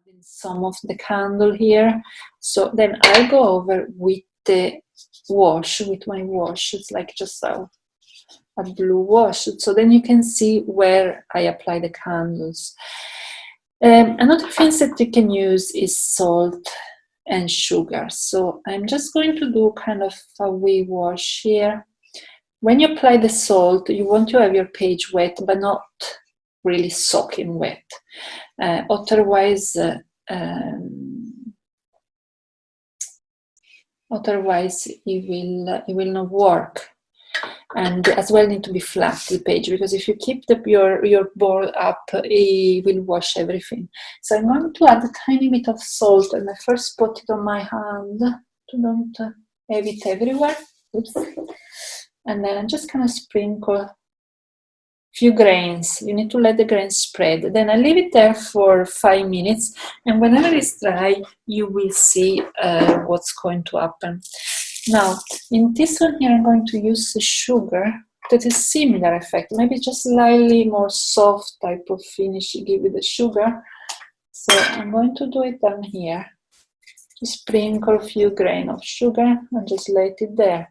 adding some of the candle here. So then I'll go over with the wash, with my wash. It's like just a blue wash. So then you can see where I apply the candles. Another thing that you can use is salt and sugar. So I'm just going to do kind of a wee wash here. When you apply the salt, you want to have your page wet, but not really soaking wet. Otherwise, it will not work. And as well need to be flat, the page, because if you keep your board up, it will wash everything. So I'm going to add a tiny bit of salt, and I first put it on my hand to don't have it everywhere. Oops. And then I'm just kind of sprinkle a few grains. You need to let the grains spread. Then I leave it there for 5 minutes, and whenever it's dry, you will see what's going to happen. Now, in this one here, I'm going to use the sugar that is similar effect, maybe just slightly more soft type of finish you give with the sugar. So I'm going to do it down here. Just sprinkle a few grains of sugar and just let it there.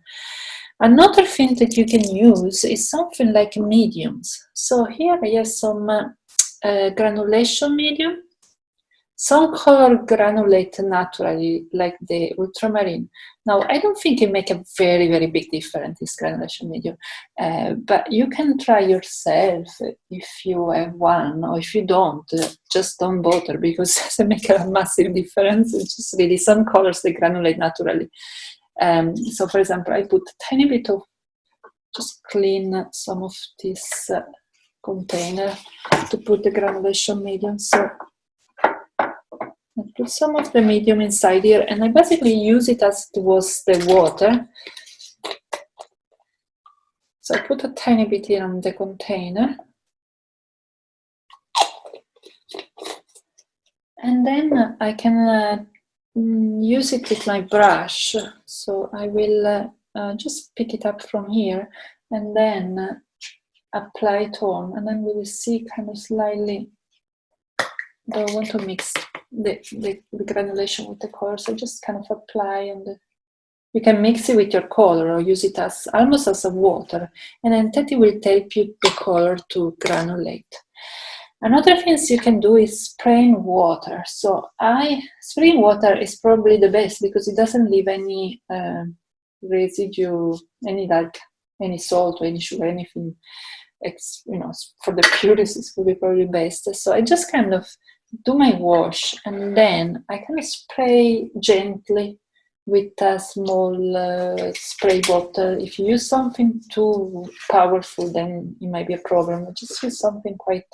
Another thing that you can use is something like mediums. So here I have some granulation medium. Some color granulate naturally, like the ultramarine. Now, I don't think it makes a very, very big difference, this granulation medium. But you can try yourself if you have one, or if you don't, just don't bother, because it doesn't make a massive difference. It's just really some colors, they granulate naturally. So, for example, I put a tiny bit of, just clean some of this container to put the granulation medium. So I put some of the medium inside here, and I basically use it as it was the water. So I put a tiny bit here on the container. And then I can use it with my brush. So I will just pick it up from here and then apply it on. And then we will see kind of slightly, I want to mix the granulation with the color, so just kind of apply on the, you can mix it with your color or use it as almost as a water, and then that will help you the color to granulate. Another things you can do is spraying water. So spraying water is probably the best because it doesn't leave any residue, any salt or any sugar, anything. For the purists, it would be probably best. So I just kind of do my wash, and then I kind of spray gently with a small spray bottle. If you use something too powerful, then it might be a problem. I just use something quite,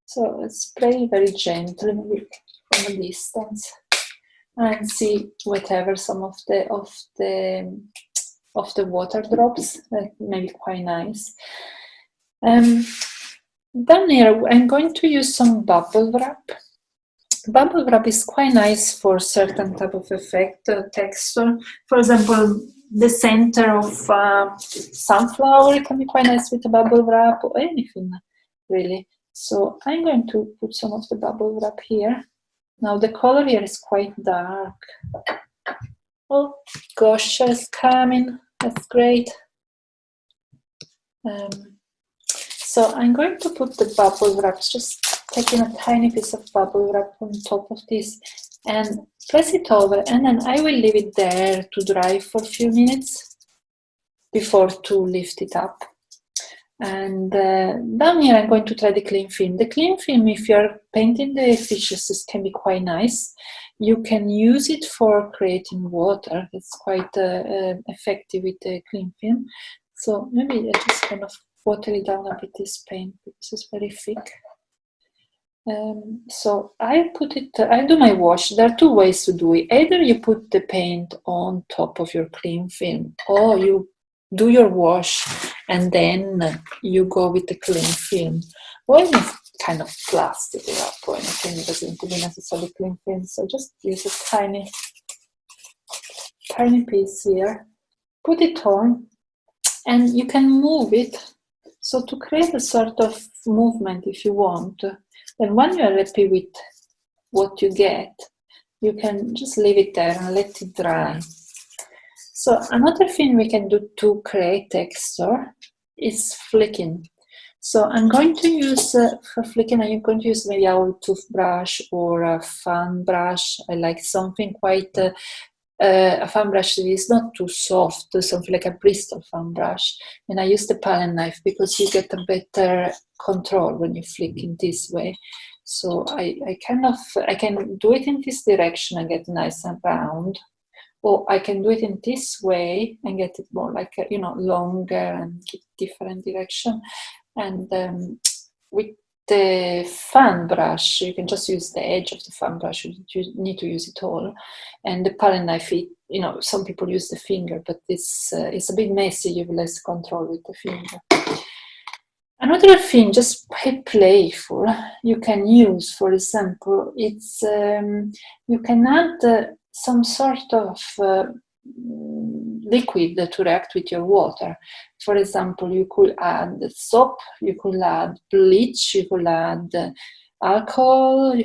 so I spray very gently, maybe from a distance, and see whatever some of the water drops, maybe quite nice. Down here, I'm going to use some bubble wrap. Bubble wrap is quite nice for certain type of effect, texture. For example, the center of sunflower, it can be quite nice with a bubble wrap, or anything really. So I'm going to put some of the bubble wrap here. Now the color here is quite dark. Oh gosh, it's coming. That's great. So I'm going to put the bubble wraps, just taking a tiny piece of bubble wrap on top of this and press it over, and then I will leave it there to dry for a few minutes before to lift it up. And down here I'm going to try the cling film. The cling film, if you're painting the fishes, can be quite nice. You can use it for creating water. It's quite effective with the cling film. So maybe I just kind of water it down a bit, this paint, because it's very thick. So I do my wash. There are two ways to do it. Either you put the paint on top of your cling film, or you do your wash and then you go with the cling film. Or any kind of plastic wrap or anything, it doesn't be necessarily cling film. So just use a tiny piece here, put it on, and you can move it. So to create a sort of movement, if you want, then when you are happy with what you get, you can just leave it there and let it dry. So another thing we can do to create texture is flicking. So I'm going to use, for flicking, I'm going to use maybe a old toothbrush or a fan brush. I like something quite, a fan brush that is not too soft, something like a Bristol fan brush. And I use the palette knife because you get a better control when you flick in this way. So I can do it in this direction and get nice and round. Or I can do it in this way and get it more like, longer and keep different direction. And with the fan brush, you can just use the edge of the fan brush. You need to use it all. And the palette knife, some people use the finger, but it's a bit messy. You have less control with the finger. Another thing, just playful, you can use, for example, it's you can add some sort of liquid to react with your water. For example, you could add soap, you could add bleach, you could add alcohol.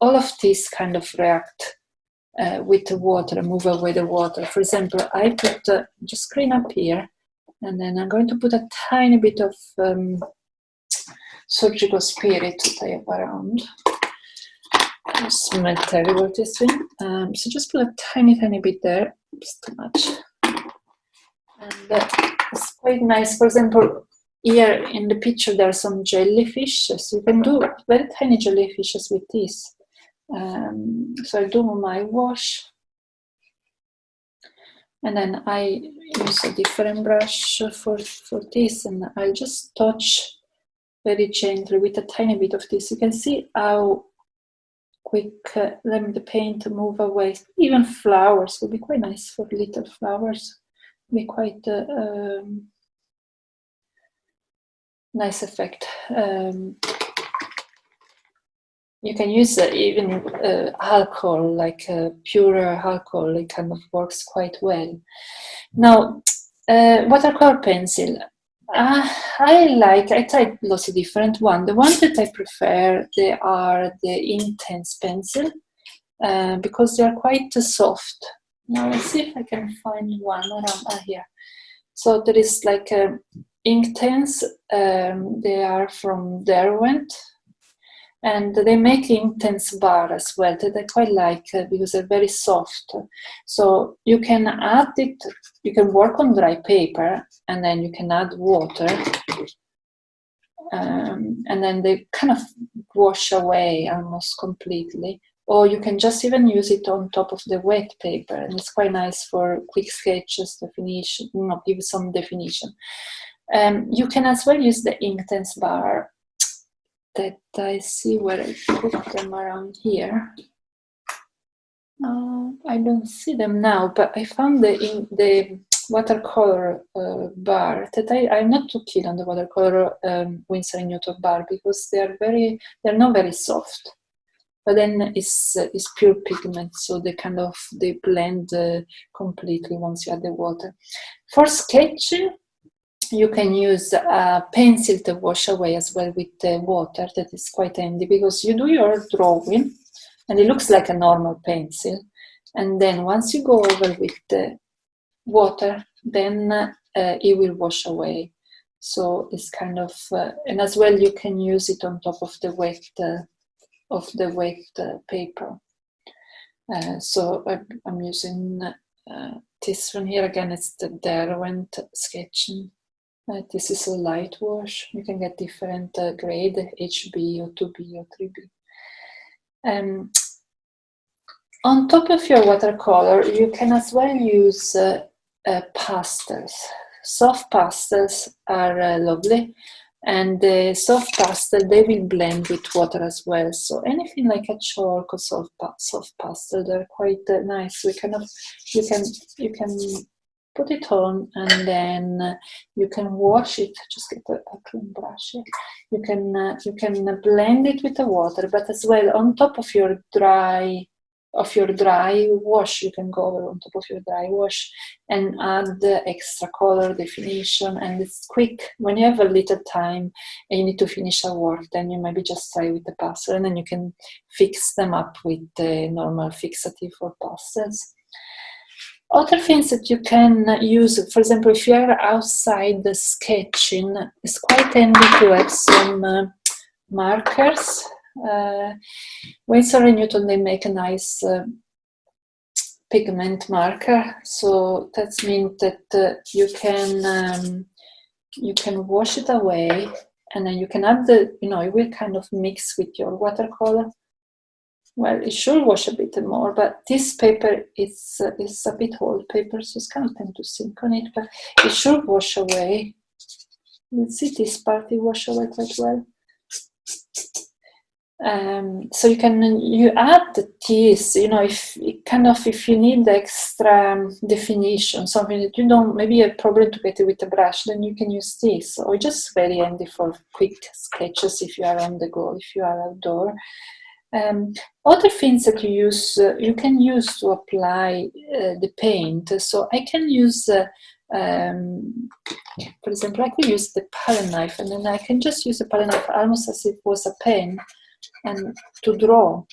All of these kind of react with the water, move away the water. For example, I put just clean up here, and then I'm going to put a tiny bit of surgical spirit to play around. It smells terrible, this thing. So just put a tiny bit there. It's too much. And it's quite nice. For example, here in the picture there are some jellyfish. So you can do very tiny jellyfishes with this. So I do my wash. And then I use a different brush for this. And I'll just touch very gently with a tiny bit of this. You can see how quick let the paint move away. Even flowers will be quite nice for little flowers. Be quite nice effect. You can use even alcohol, like pure alcohol. It kind of works quite well. Now, watercolor pencil. I tried lots of different ones. The ones that I prefer, they are the Intense pencil because they are quite soft. Now let's see if I can find one around here. So there is like Intense. They are from Derwent, and they make Intense bar as well that I quite like because they're very soft. So you can add it, you can work on dry paper, and then you can add water, and then they kind of wash away almost completely. Or you can just even use it on top of the wet paper, and it's quite nice for quick sketches, definition, give some definition. You can as well use the Intense bar that I see where I put them around here. I don't see them now, but I found the watercolor bar that I'm not too keen on the watercolor Winsor & Newton bar because they're not very soft. But then it's pure pigment, so they blend completely once you add the water. For sketching, you can use a pencil to wash away as well with the water. That is quite handy because you do your drawing and it looks like a normal pencil. And then once you go over with the water, then it will wash away. So it's kind of, and as well you can use it on top of the wet paper. So I'm using this one here again. It's the Derwent sketching. This is a light wash. You can get different grade, HB or 2B or 3B. On top of your watercolor, you can as well use pastels. Soft pastels are lovely. And the soft pastel, they will blend with water as well. So anything like a chalk or soft pastel, they're quite nice. You can put it on, and then you can wash it. Just get a clean brush. You can blend it with the water, but as well on top of your dry your dry wash. You can go over on top of your dry wash and add the extra color definition, and it's quick. When you have a little time and you need to finish a work, then you maybe just try with the pastel, and then you can fix them up with the normal fixative or pastels. Other things that you can use, for example, if you are outside the sketching, it's quite handy to have some markers. Winsor & Newton, they make a nice pigment marker, so that means that you can wash it away, and then you can add it will kind of mix with your watercolor. Well, it should wash a bit more, but this paper is a bit old paper, so it's kind of tend to sink on it, but it should wash away. You see this part, it wash away quite well. So you add this, if you need extra definition, something that you don't, maybe a problem to get it with a brush, then you can use this, or just very handy for quick sketches if you are on the go, if you are outdoor. Other things that you can use to apply the paint. So I can use, for example, I can use the palette knife, and then I can just use the palette knife almost as if it was a pen, and to draw,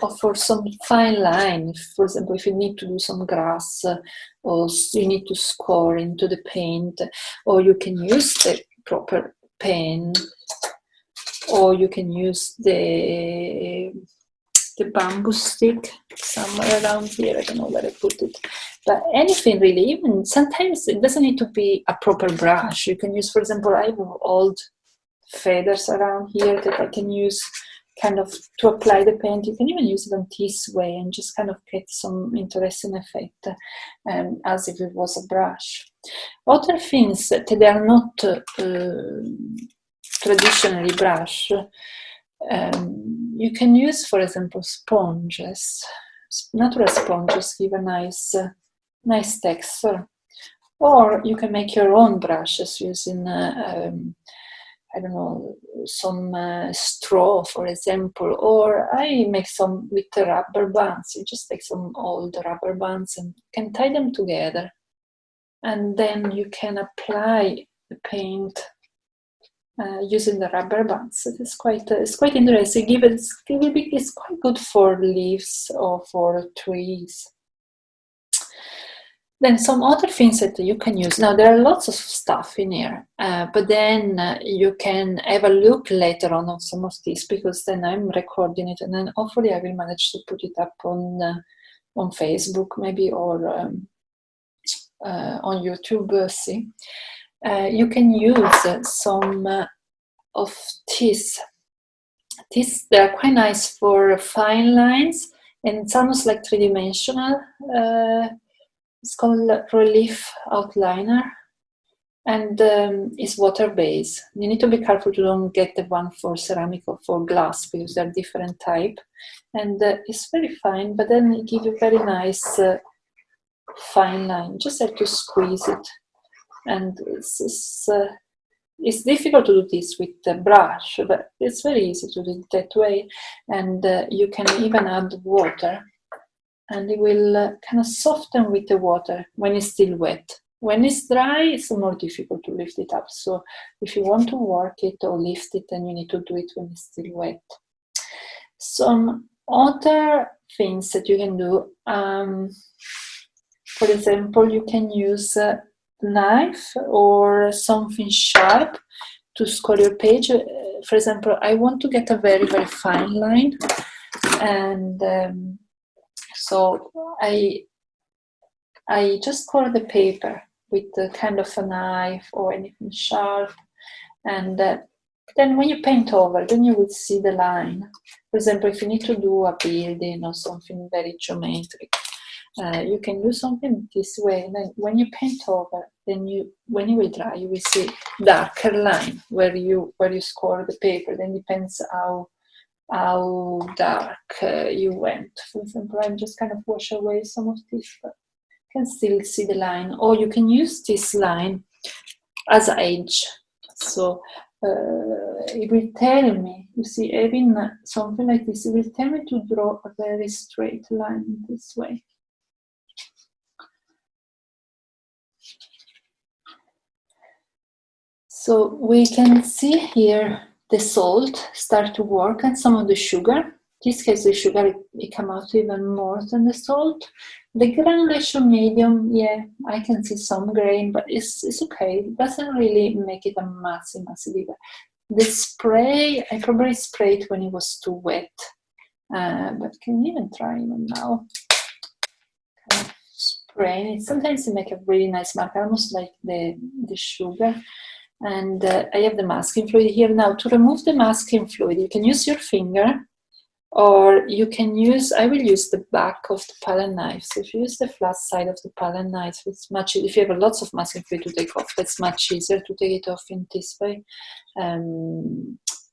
or for some fine line. For example, if you need to do some grass, or you need to score into the paint, or you can use the proper pen, or you can use the bamboo stick somewhere around here. I don't know where I put it, but anything really. Even sometimes it doesn't need to be a proper brush. You can use, for example, I have old feathers around here that I can use kind of to apply the paint. You can even use it on this way and just kind of get some interesting effect, as if it was a brush. Other things that they are not traditionally brush, you can use, for example, sponges. Natural sponges give a nice texture, or you can make your own brushes using I don't know, some straw, for example, or I make some with the rubber bands. You just take some old rubber bands and can tie them together, and then you can apply the paint using the rubber bands. It's quite interesting. It's quite good for leaves or for trees. Then some other things that you can use. Now there are lots of stuff in here, but then you can have a look later on some of these, because then I'm recording it, and then hopefully I will manage to put it up on Facebook maybe, or on YouTube. See. You can use some of these. They are quite nice for fine lines, and it's almost like three-dimensional. It's called Relief Outliner, and it's water-based. You need to be careful to don't get the one for ceramic or for glass, because they're different type, and it's very fine, but then it gives you very nice fine line. Just have to squeeze it, and it's difficult to do this with the brush, but it's very easy to do it that way. And you can even add water, and it will kind of soften with the water when it's still wet. When it's dry, it's more difficult to lift it up. So if you want to work it or lift it, then you need to do it when it's still wet. Some other things that you can do, for example, you can use a knife or something sharp to score your page. For example, I want to get a very, very fine line, and so I just score the paper with the kind of a knife or anything sharp, and then when you paint over, then you will see the line. For example, if you need to do a building or something very geometric, you can do something this way, and then when you paint over, then when you will dry, you will see darker line where you score the paper. Then depends how dark you went. For example, I'm just kind of wash away some of this, but you can still see the line. Or you can use this line as an edge. So it will tell me, you see, having something like this, it will tell me to draw a very straight line this way. So we can see here the salt start to work and some of the sugar. In this case, the sugar, it come out even more than the salt. The granulation medium, yeah, I can see some grain, but it's okay. It doesn't really make it a massive difference. The spray, I probably sprayed when it was too wet, but can even try even now. Kind of spraying it. Sometimes it make a really nice mark, almost like the sugar. And I have the masking fluid here. Now, to remove the masking fluid, you can use your finger, or you can use, I will use the back of the palette knife. So if you use the flat side of the palette knife, it's much, if you have lots of masking fluid to take off, that's much easier to take it off in this way.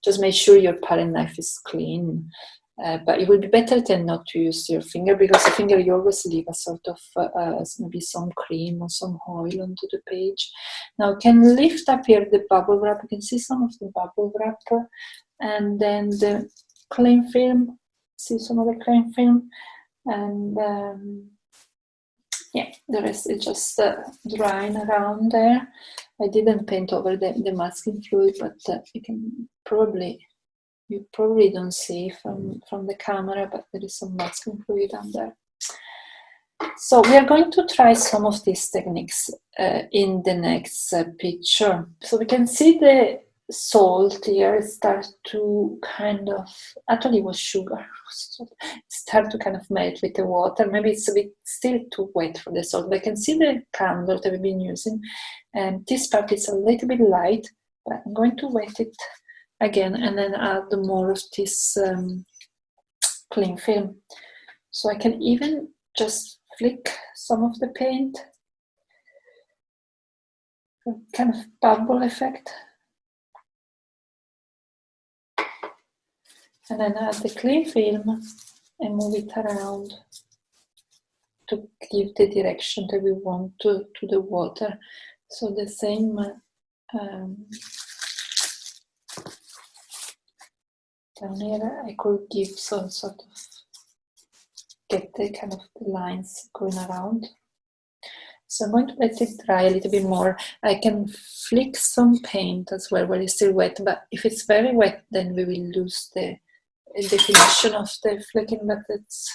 Just make sure your palette knife is clean. But it would be better than not to use your finger, because the finger, you always leave a sort of maybe some cream or some oil onto the page. Now you can lift up here the bubble wrap. You can see some of the bubble wrap, and then the cling film. See some of the cling film, and yeah, the rest is just drying around there. I didn't paint over the masking fluid, but you can you probably don't see from the camera, but there is some masking fluid on there. So we are going to try some of these techniques in the next picture. So we can see the salt here start to kind of, actually it was sugar, start to kind of melt with the water. Maybe it's a bit still too wet for the salt, but I can see the candle that we've been using, and this part is a little bit light, but I'm going to wet it again and then add more of this cling film. So I can even just flick some of the paint, kind of bubble effect, and then add the cling film and move it around to give the direction that we want to the water. So the same down here, I could give some sort of, get the kind of the lines going around. So I'm going to let it dry a little bit more. I can flick some paint as well while it's still wet, but if it's very wet, then we will lose the definition of the flicking, but it's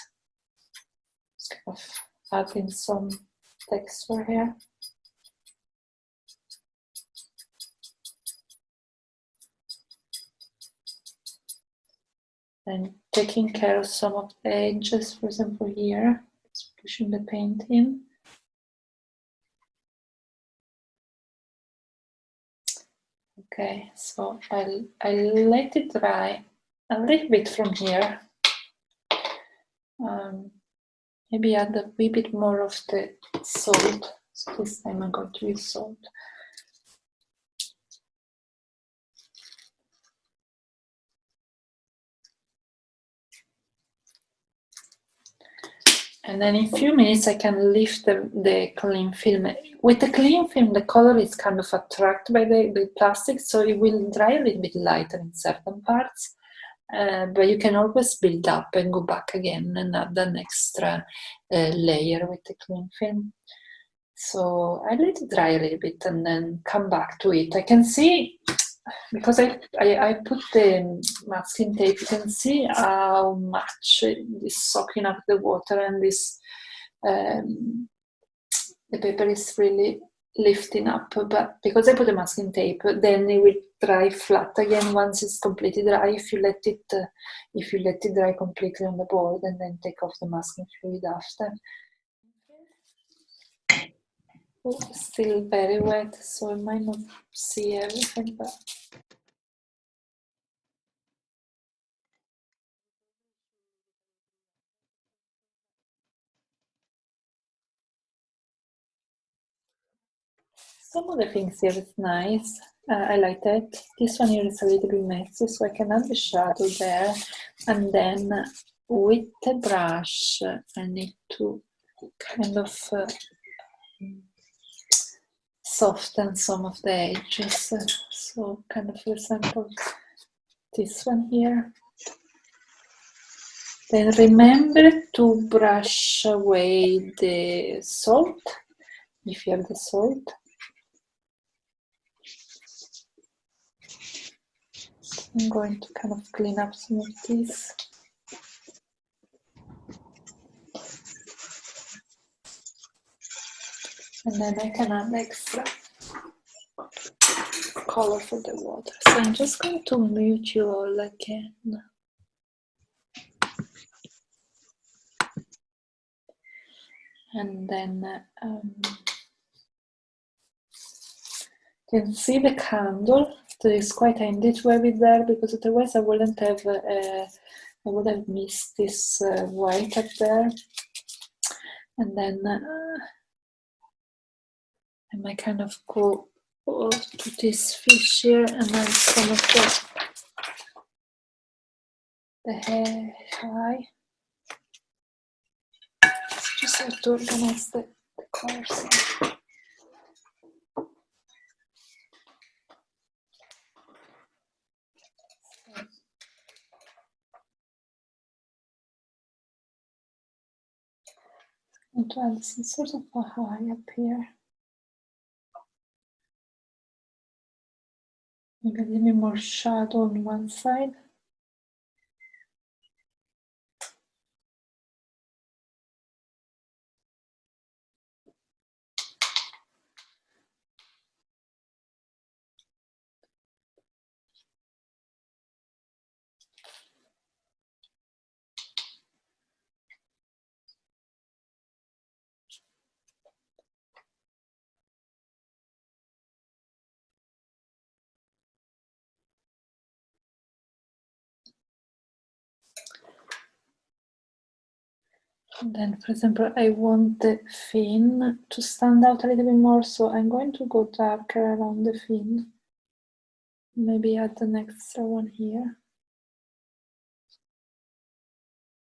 kind of adding some texture here. And taking care of some of the edges, for example here, just pushing the paint in. Okay, so I'll let it dry a little bit from here. Maybe add a wee bit more of the salt. So this time I'm going to use salt. And then in a few minutes I can lift the cling film. With the cling film, the color is kind of attracted by the plastic, so it will dry a little bit lighter in certain parts. But you can always build up and go back again and add an extra layer with the cling film. So I let it dry a little bit and then come back to it. I can see, because I put the masking tape, you can see how much it is soaking up the water, and this the paper is really lifting up. But because I put the masking tape, then it will dry flat again once it's completely dry. If you let it dry completely on the board and then take off the masking fluid after. Oh, still very wet, so I might not see everything, but some of the things here is nice. I like that. This one here is a little bit messy, so I can add the shadow there. And then with the brush, I need to kind of soften some of the edges. So kind of, for example, this one here. Then remember to brush away the salt, if you have the salt. I'm going to kind of clean up some of these. And then I can add extra color for the water. So I'm just going to mute you all again. And then you can see the candle. That is quite handy to have it there, because otherwise I wouldn't have I would have missed this white up there. And then I might kind of go to this fish here, and then some of the hair eye. Just have to organize the colors. And to add some sort of a high up here. Maybe a little bit more shadow on one side. And then, for example, I want the fin to stand out a little bit more, so I'm going to go darker around the fin. Maybe add an extra one here.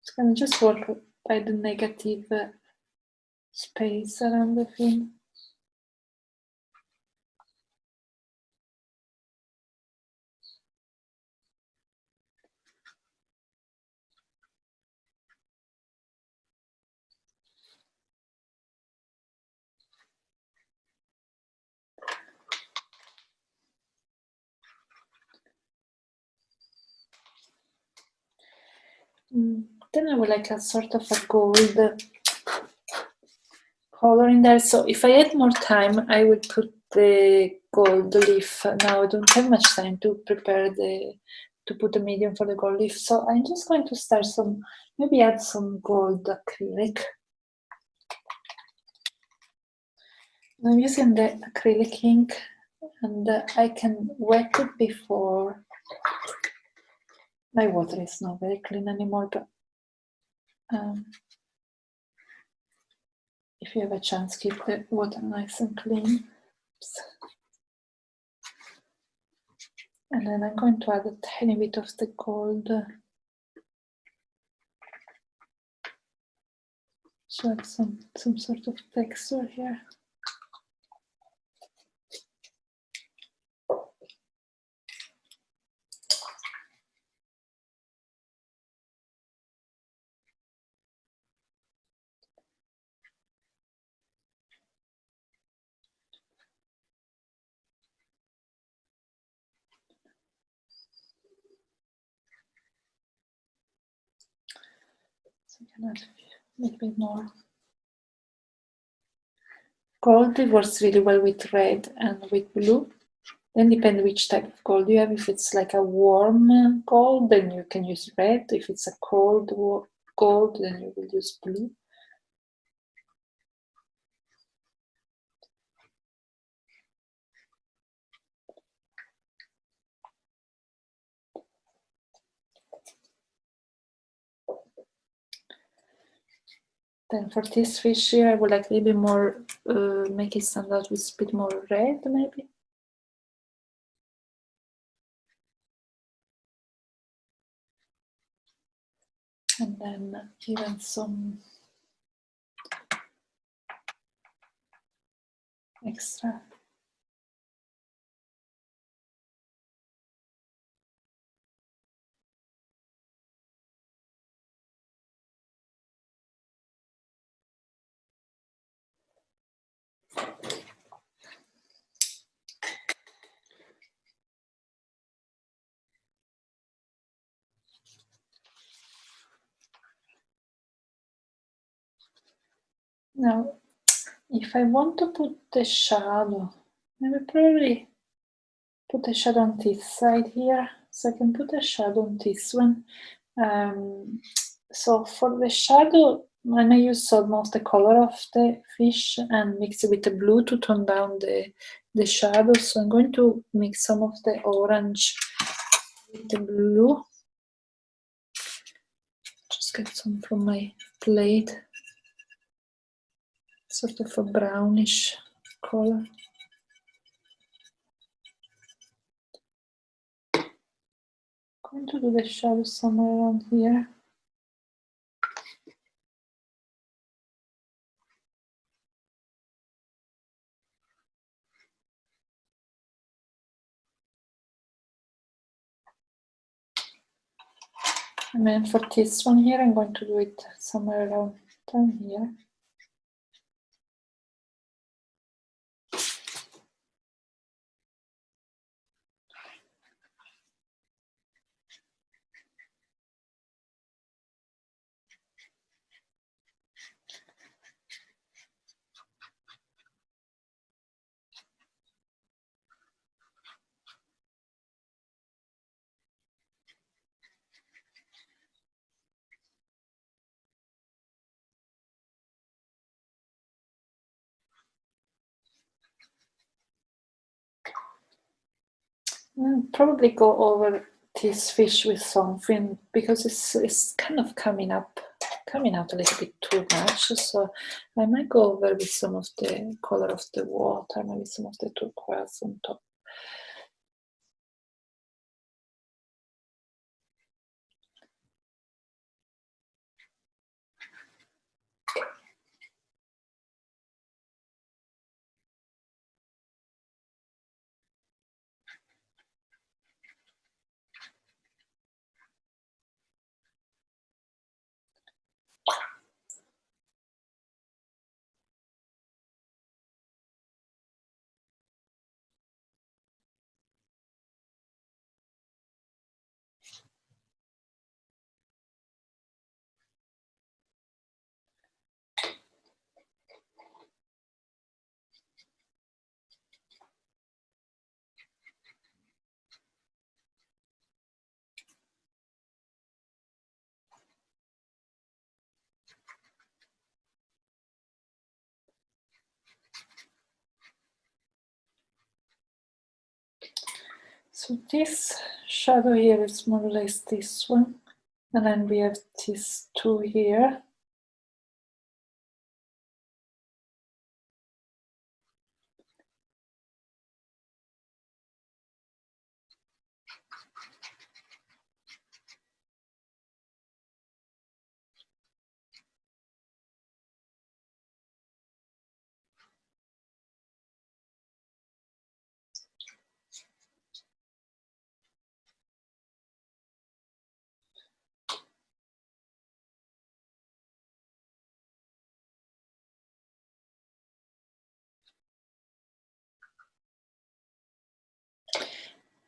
It's going to just work by the negative space around the fin. Then I would like a sort of a gold color in there. So if I had more time, I would put the gold leaf. Now I don't have much time to prepare to put the medium for the gold leaf. So I'm just going to start maybe add some gold acrylic. I'm using the acrylic ink, and I can wet it before. My water is not very clean anymore, but if you have a chance, keep the water nice and clean. Oops. And then I'm going to add a tiny bit of the gold. So add some sort of texture here. So you can add a little bit more. Gold works really well with red and with blue. Then depends which type of gold you have. If it's like a warm gold, then you can use red. If it's a cold gold, then you will use blue. Then for this fish here, I would like a little bit more, make it stand out with a bit more red, maybe. And then even some extra Now, if I want to put the shadow, I will probably put a shadow on this side here, so I can put a shadow on this one. So for the shadow, I'm going to use almost the color of the fish and mix it with the blue to tone down the shadow. So I'm going to mix some of the orange with the blue. Just get some from my plate, sort of a brownish color. I'm going to do the shadow somewhere around here. And then for this one here, I'm going to do it somewhere around down here. I'll probably go over this fish with something because it's kind of coming out a little bit too much. So I might go over with some of the color of the water, maybe some of the turquoise on top. So this shadow here is more or less this one, and then we have these two here.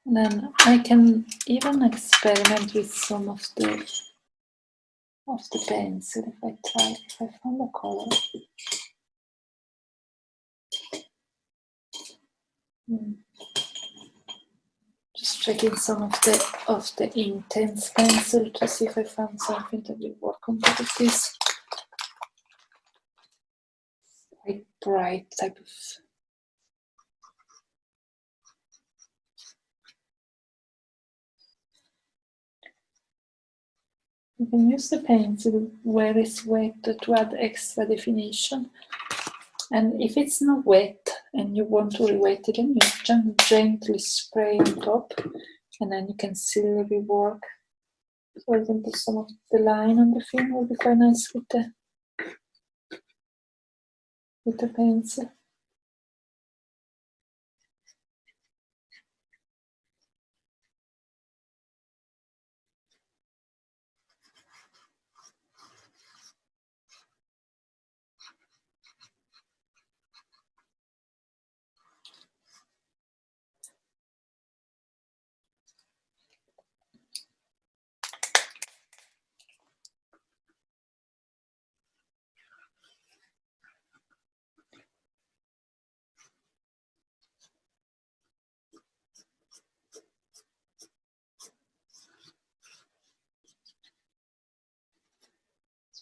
And then I can even experiment with some of the pencil if I find a color. Just checking some of the intense pencil to see if I found something that will work on top of this like bright type of. You can use the pencil where it's wet to add extra definition. And if it's not wet and you want to re-wet it, then you just gently spray on top, and then you can still rework. For example, some of the line on the film will be quite nice with the pencil.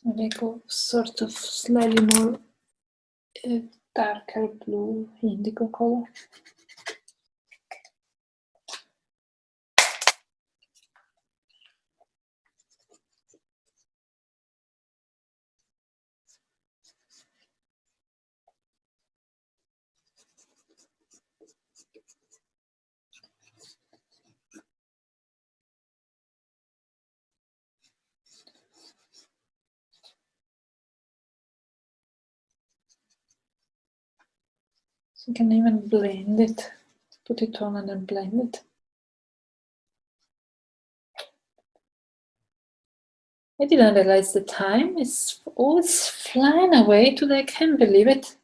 So they go sort of slightly more darker blue, indigo color. So you can even blend it, put it on and then blend it. I didn't realize the time is always flying away today. I can't believe it.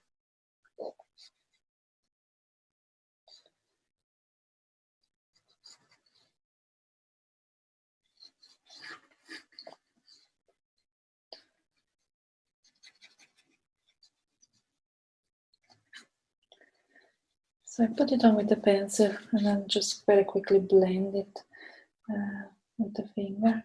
So I put it on with the pencil and then just very quickly blend it with the finger.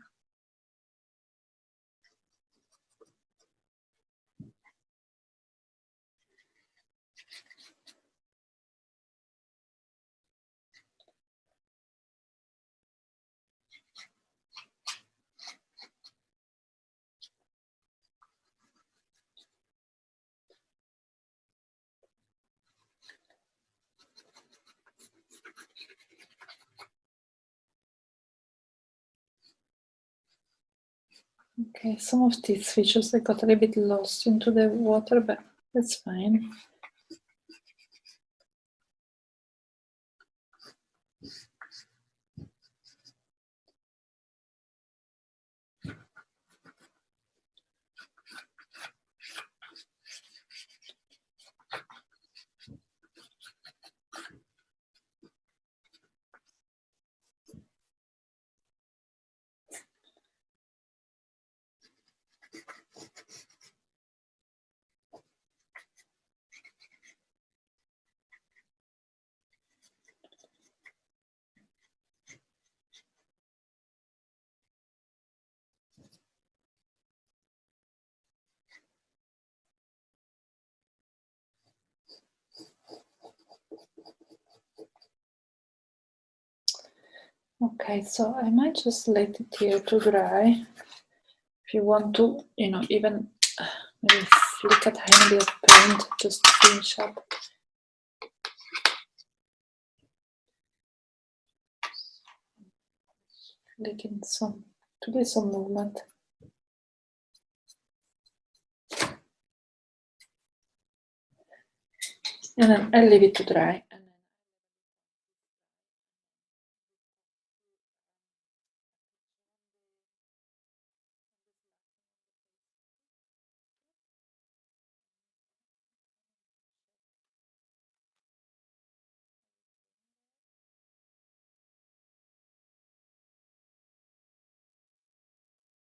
Okay, some of these features I got a little bit lost into the water, but that's fine. Okay, so I might just let it here to dry. If you want to, even maybe flick a tiny bit of paint just to finish up. Flicking to do some movement. And then I'll leave it to dry.